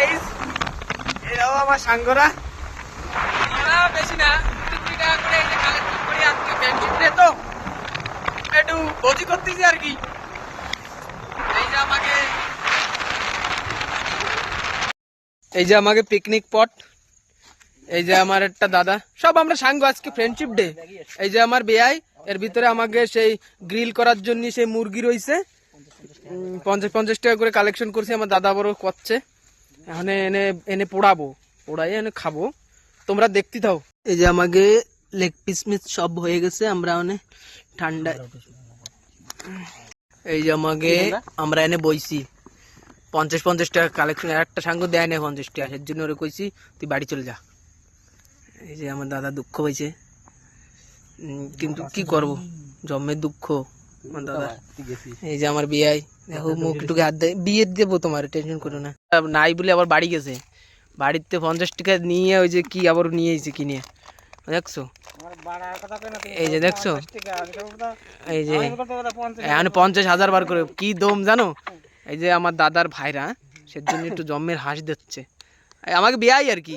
Guys, এরাও আমার সাঙ্গরা। আমরা বেশি না, 2 টাকা করে এই যে কালেক্ট করি আজকে ফ্রেন্ডশিপ ডে তো একটু ভোজি করতেছি আর কি। এই যে আমাকে পিকনিক স্পট, এই যে আমার একটা দাদা, সব আমরা সাঙ্গ, আজকে ফ্রেন্ডশিপ ডে। এই যে আমার বেয়াই, এর ভিতরে আমাকে সেই গ্রিল করার জন্য সেই মুরগি রয়েছে, 50 টাকা করে কালেকশন করছি। আমার দাদা বড় করছে, এখানে এনে এনে পোড়াবো, পোড়াই এনে খাবো, তোমরা দেখতে থাও। এই যে আমাকে লেগ পিস মিস সব হয়ে গেছে, আমরা অনেক ঠান্ডা। এই যে আমাকে আমরা এনে বইছি, 50 টাকা কালেকশন। একটা সাঙ্গ দেয় না 50 টাকা, সের জন্য ওরে কইছি তুই বাড়ি চলে যা। এই যে আমার দাদা দুঃখ হয়েছে, কিন্তু কি করব, জন্মের দুঃখ আমার দাদা। এই যে আমার বিয়াই, দেখো মুখ টুকে হাত দেয়, বিয়ে দেবো তোমার, টেনশন করো না। নাই বলে আবার বাড়ি গেছে, বাড়িতে 50 টাকা নিয়ে ওই যে কি আবার নিয়ে এসেছে কিনে, দেখছো? এই যে দেখছো, এই যে এখন 50,000 বার করে, কি দম জানো? এই যে আমার দাদার ভাইরা, সেজন্য একটু জন্মের হাঁস দিচ্ছে আমাকে বিয়াই আর কি।